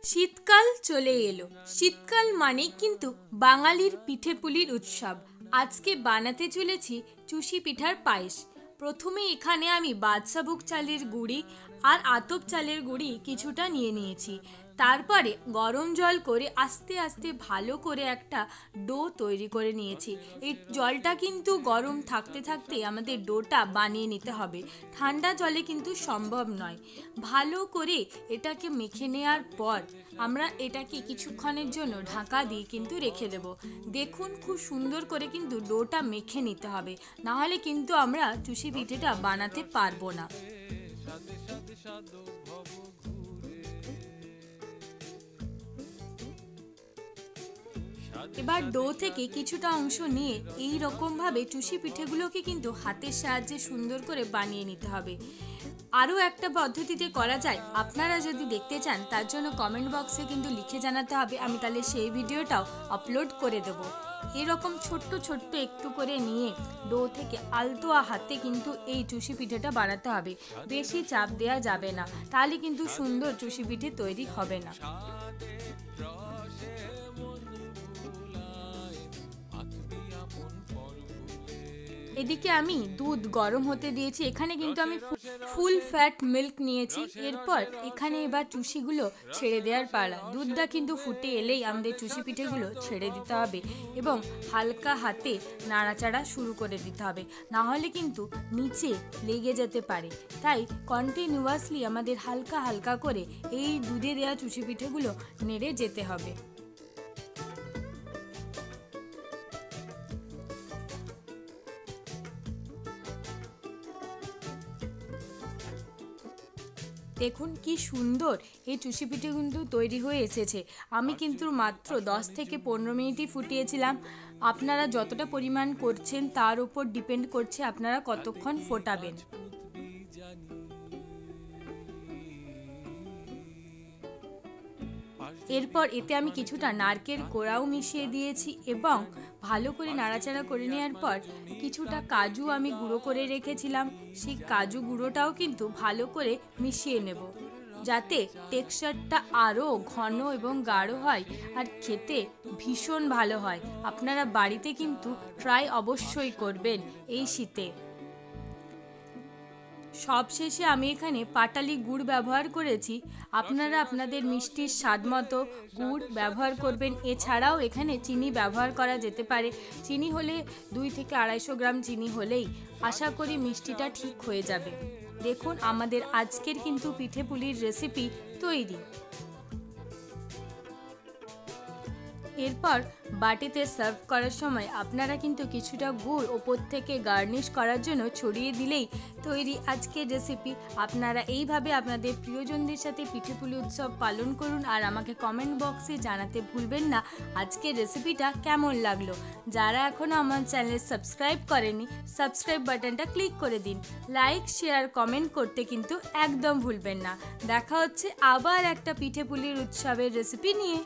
শীতকাল চলে এলো। শীতকাল মানেই কিন্তু বাঙালির পিঠেপুলির উৎসব। আজকে বানাতে চলেছি চুষি পিঠার পায়েস। প্রথমে এখানে আমি বাদশাভোগ চালের গুঁড়ি আর আতপ চালের গুঁড়ি কিছুটা নিয়ে নিয়েছি। তারপরে গরম জল করে আস্তে আস্তে ভালো করে একটা ডো তৈরি করে নিয়েছি। এই জলটা কিন্তু গরম থাকতে থাকতে আমাদের ডোটা বানিয়ে নিতে হবে, ঠান্ডা জলে কিন্তু সম্ভব নয়। ভালো করে এটাকে মেখে নেওয়ার পর আমরা এটাকে কিছুক্ষণের জন্য ঢাকা দিয়ে কিন্তু রেখে দেব। দেখুন খুব সুন্দর করে কিন্তু ডোটা মেখে নিতে হবে, নাহলে কিন্তু আমরা চুষি পিঠেটা বানাতে পারবো না। এবার ডো থেকে কিছুটা অংশ নিয়ে এই রকম ভাবে চুষি পিঠেগুলোকে কিন্তু হাতের সাহায্যে সুন্দর করে বানিয়ে নিতে হবে। আরও একটা পদ্ধতিতে করা যায়, আপনারা যদি দেখতে চান তার জন্য কমেন্ট বক্সে কিন্তু লিখে জানাতে হবে, আমি তাহলে সেই ভিডিওটাও আপলোড করে দেব। এরকম ছোট্ট ছোট্ট একটু করে নিয়ে ডো থেকে আলতো হাতে কিন্তু এই চুষি পিঠেটা বানাতে হবে। বেশি চাপ দেওয়া যাবে না, তাহলে কিন্তু সুন্দর চুষি পিঠে তৈরি হবে না। এদিকে আমি দুধ গরম হতে দিয়েছি। এখানে কিন্তু আমি ফুল ফ্যাট মিল্ক নিয়েছি। এরপর এখানে এবার চুষিগুলো ছেড়ে দেওয়ার পালা। দুধটা কিন্তু ফুটে এলেই আমাদের চুষি পিঠেগুলো ছেড়ে দিতে হবে এবং হালকা হাতে নাড়াচাড়া শুরু করে দিতে হবে, না হলে কিন্তু নিচে লেগে যেতে পারে। তাই কন্টিনিউয়াসলি আমাদের হালকা হালকা করে এই দুধে দেওয়া চুষি পিঠেগুলো নেড়ে যেতে হবে। দেখুন কি সুন্দর এই চুষি পিঠে কিন্তু তৈরি হয়ে এসেছে। আমি কিন্তু মাত্র 10 থেকে 15 মিনিটই ফুটিয়েছিলাম। আপনারা যতটা পরিমাণ করছেন তার উপর ডিপেন্ড করছে আপনারা কতক্ষণ ফোটাবেন। এরপর এতে আমি কিছুটা নারকেল কোড়াও মিশিয়ে দিয়েছি এবং ভালো করে নাড়াচাড়া করে নেওয়ার পর কিছুটা কাজু আমি গুঁড়ো করে রেখেছিলাম, সেই কাজু গুঁড়োটাও কিন্তু ভালো করে মিশিয়ে নেব, যাতে টেক্সচারটা আরও ঘন এবং গাঢ় হয় আর খেতে ভীষণ ভালো হয়। আপনারা বাড়িতে কিন্তু ট্রাই অবশ্যই করবেন এই শীতে। সবশেষে আমি এখানে পাটালি গুড় ব্যবহার করেছি। আপনারা আপনাদের মিষ্টির স্বাদ মতো গুড় ব্যবহার করবেন। এছাড়াও এখানে চিনি ব্যবহার করা যেতে পারে। চিনি হলে 2 থেকে 250 গ্রাম চিনি হলেই আশা করি মিষ্টিটা ঠিক হয়ে যাবে। দেখুন আমাদের আজকের কিন্তু পিঠেপুলির রেসিপি তৈরি। এরপর বাটিতে সার্ভ করার সময় আপনারা কিন্তু কিছুটা গুড় ওপর থেকে গার্নিশ করার জন্য ছড়িয়ে দিলেই তৈরি আজকের রেসিপি। আপনারা এইভাবে আপনাদের প্রিয়জনদের সাথে পিঠেপুলি উৎসব পালন করুন আর আমাকে কমেন্ট বক্সে জানাতে ভুলবেন না আজকের রেসিপিটা কেমন লাগলো। যারা এখনও আমার চ্যানেল সাবস্ক্রাইব করেনি, সাবস্ক্রাইব বাটনটা ক্লিক করে দিন। লাইক শেয়ার কমেন্ট করতে কিন্তু একদম ভুলবেন না। দেখা হচ্ছে আবার একটা পিঠেপুলির উৎসবের রেসিপি নিয়ে।